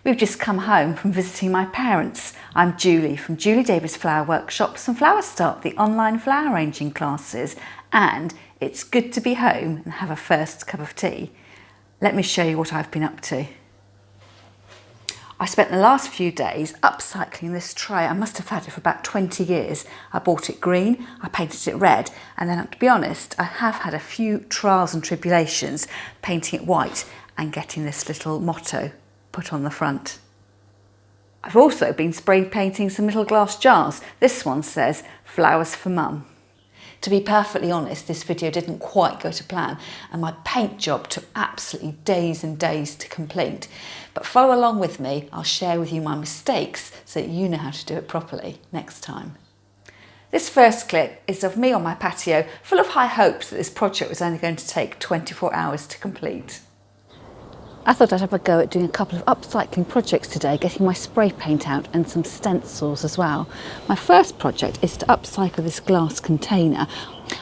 We've just come home from visiting my parents. I'm Julie from Julie Davis Flower Workshops and Flower Start, the online flower arranging classes, and it's good to be home and have a first cup of tea. Let me show you what I've been up to. I spent the last few days upcycling this tray. I must have had it for about 20 years. I bought it green, I painted it red, and then to be honest, I have had a few trials and tribulations painting it white and getting this little motto put on the front. I've also been spray painting some little glass jars. This one says, "Flowers for Mum." To be perfectly honest, this video didn't quite go to plan and my paint job took absolutely days and days to complete. But follow along with me, I'll share with you my mistakes so that you know how to do it properly next time. This first clip is of me on my patio, full of high hopes that this project was only going to take 24 hours to complete. I thought I'd have a go at doing a couple of upcycling projects today, getting my spray paint out and some stencils as well. My first project is to upcycle this glass container.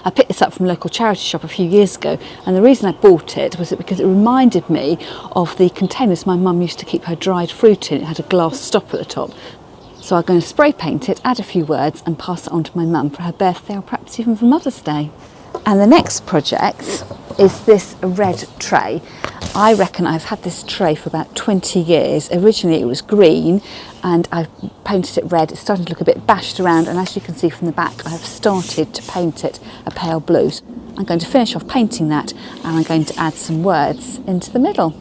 I picked this up from a local charity shop a few years ago, and the reason I bought it was because it reminded me of the containers my mum used to keep her dried fruit in. It had a glass stop at the top. So I'm going to spray paint it, add a few words and pass it on to my mum for her birthday or perhaps even for Mother's Day. And the next project is this red tray. I reckon I've had this tray for about 20 years. Originally it was green and I've painted it red. It's starting to look a bit bashed around, and as you can see from the back, I have started to paint it a pale blue. I'm going to finish off painting that and I'm going to add some words into the middle.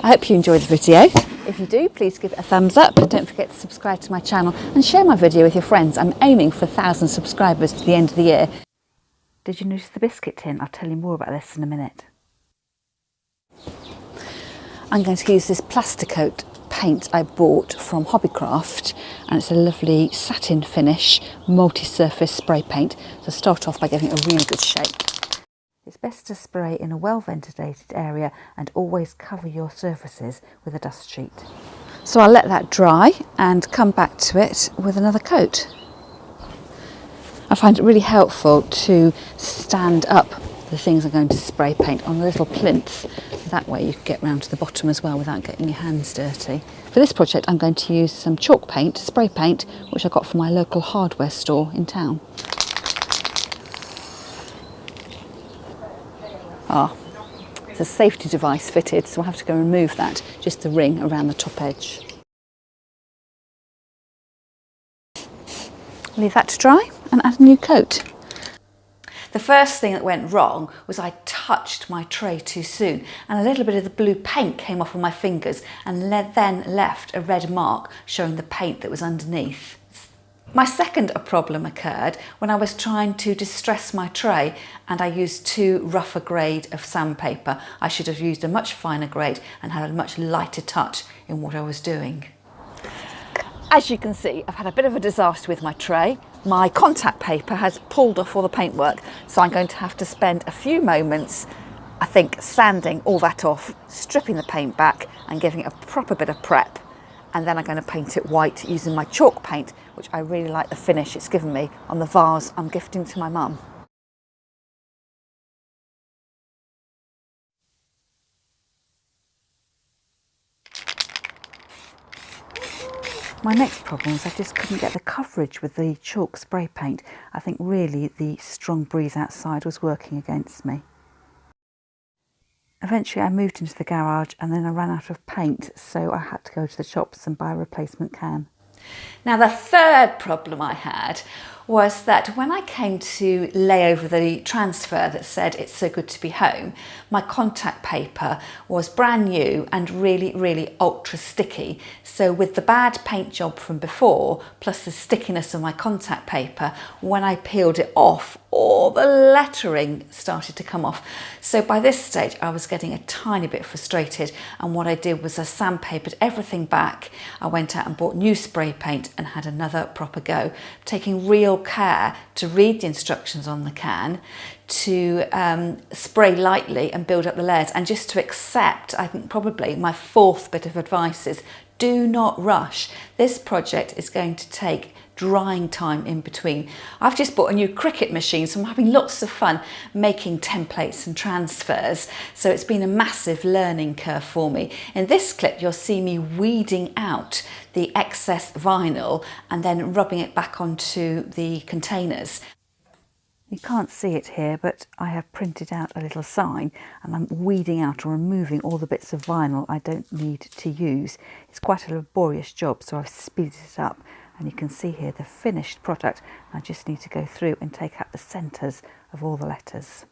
I hope you enjoyed the video. If you do, please give it a thumbs up and don't forget to subscribe to my channel and share my video with your friends. I'm aiming for 1,000 subscribers to the end of the year. Did you notice the biscuit tin? I'll tell you more about this in a minute. I'm going to use this Plasticoat paint I bought from Hobbycraft, and it's a lovely satin finish multi-surface spray paint. So start off by giving it a really good shake. It's best to spray in a well-ventilated area and always cover your surfaces with a dust sheet. So I'll let that dry and come back to it with another coat. I find it really helpful to stand up the things I'm going to spray paint on a little plinth. That way you can get round to the bottom as well without getting your hands dirty. For this project I'm going to use some chalk paint, spray paint, which I got from my local hardware store in town. There's a safety device fitted, so I'll have to go remove that, just the ring around the top edge. Leave that to dry and add a new coat. The first thing that went wrong was I touched my tray too soon and a little bit of the blue paint came off of my fingers and then left a red mark showing the paint that was underneath. My second problem occurred when I was trying to distress my tray and I used too rough a grade of sandpaper. I should have used a much finer grade and had a much lighter touch in what I was doing. As you can see, I've had a bit of a disaster with my tray. My contact paper has pulled off all the paintwork, so I'm going to have to spend a few moments, I think, sanding all that off, stripping the paint back and giving it a proper bit of prep. And then I'm going to paint it white using my chalk paint, which I really like the finish it's given me on the vase I'm gifting to my mum. My next problem is I just couldn't get the coverage with the chalk spray paint. I think really the strong breeze outside was working against me. Eventually I moved into the garage and then I ran out of paint, so I had to go to the shops and buy a replacement can. Now the third problem I had was that when I came to lay over the transfer that said "It's so good to be home," my contact paper was brand new and really ultra sticky. So with the bad paint job from before, plus the stickiness of my contact paper, when I peeled it off, all the lettering started to come off. So by this stage I was getting a tiny bit frustrated, and what I did was I sandpapered everything back. I went out and bought new spray paint and had another proper go, taking real care to read the instructions on the can, to spray lightly and build up the layers, and just to accept, I think probably my fourth bit of advice is Do not rush. This project is going to take drying time in between. I've just bought a new Cricut machine, so I'm having lots of fun making templates and transfers. So it's been a massive learning curve for me. In this clip, you'll see me weeding out the excess vinyl and then rubbing it back onto the containers. You can't see it here, but I have printed out a little sign and I'm weeding out or removing all the bits of vinyl I don't need to use. It's quite a laborious job, so I've speeded it up, and you can see here the finished product. I just need to go through and take out the centres of all the letters.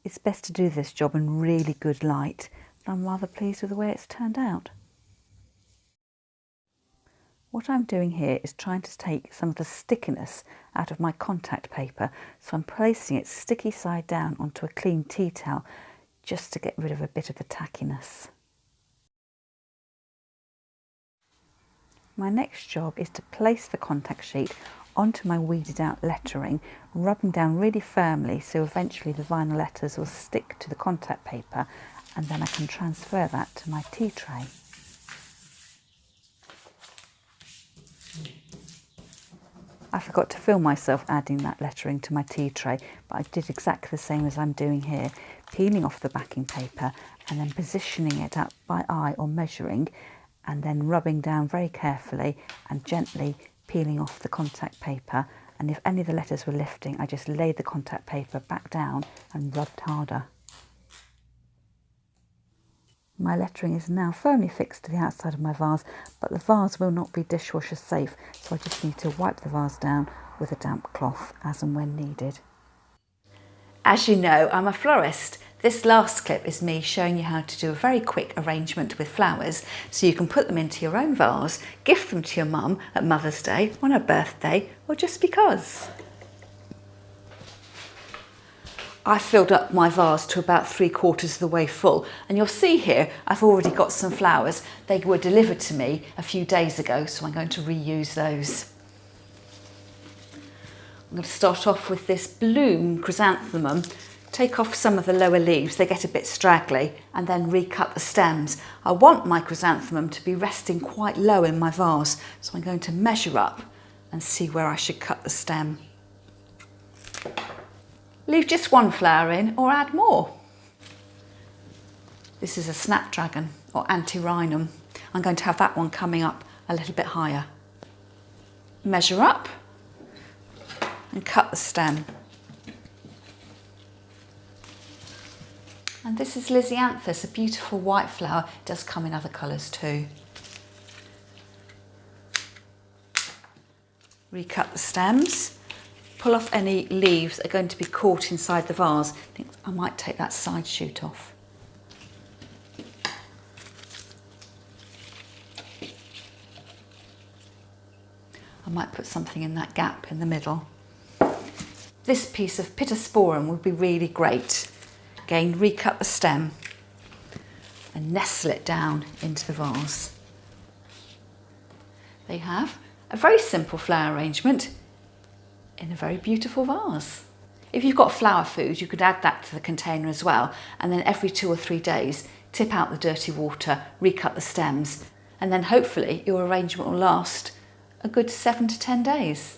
It's best to do this job in really good light, but I'm rather pleased with the way it's turned out. What I'm doing here is trying to take some of the stickiness out of my contact paper, so I'm placing it sticky side down onto a clean tea towel just to get rid of a bit of the tackiness. My next job is to place the contact sheet onto my weeded out lettering, rubbing down really firmly so eventually the vinyl letters will stick to the contact paper, and then I can transfer that to my tea tray. I forgot to film myself adding that lettering to my tea tray, but I did exactly the same as I'm doing here, peeling off the backing paper and then positioning it up by eye or measuring, and then rubbing down very carefully and gently peeling off the contact paper. And if any of the letters were lifting, I just laid the contact paper back down and rubbed harder. My lettering is now firmly fixed to the outside of my vase, but the vase will not be dishwasher safe, so I just need to wipe the vase down with a damp cloth as and when needed. As you know, I'm a florist. This last clip is me showing you how to do a very quick arrangement with flowers so you can put them into your own vase, gift them to your mum at Mother's Day, on her birthday, or just because. I filled up my vase to about 3/4 of the way full, and you'll see here I've already got some flowers. They were delivered to me a few days ago, so I'm going to reuse those. I'm going to start off with this bloom chrysanthemum, take off some of the lower leaves, they get a bit straggly, and then recut the stems. I want my chrysanthemum to be resting quite low in my vase, so I'm going to measure up and see where I should cut the stem. Leave just one flower in or add more. This is a snapdragon or antirrhinum. I'm going to have that one coming up a little bit higher. Measure up and cut the stem. And this is Lysianthus, a beautiful white flower. It does come in other colours too. Recut the stems. Pull off any leaves that are going to be caught inside the vase. I think I might take that side shoot off. I might put something in that gap in the middle. This piece of Pittosporum would be really great. Again, recut the stem and nestle it down into the vase. There you have a very simple flower arrangement in a very beautiful vase. If you've got flower food, you could add that to the container as well, and then every 2 or 3 days, tip out the dirty water, recut the stems, and then hopefully your arrangement will last a good 7 to 10 days.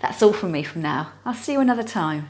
That's all from me from now. I'll see you another time.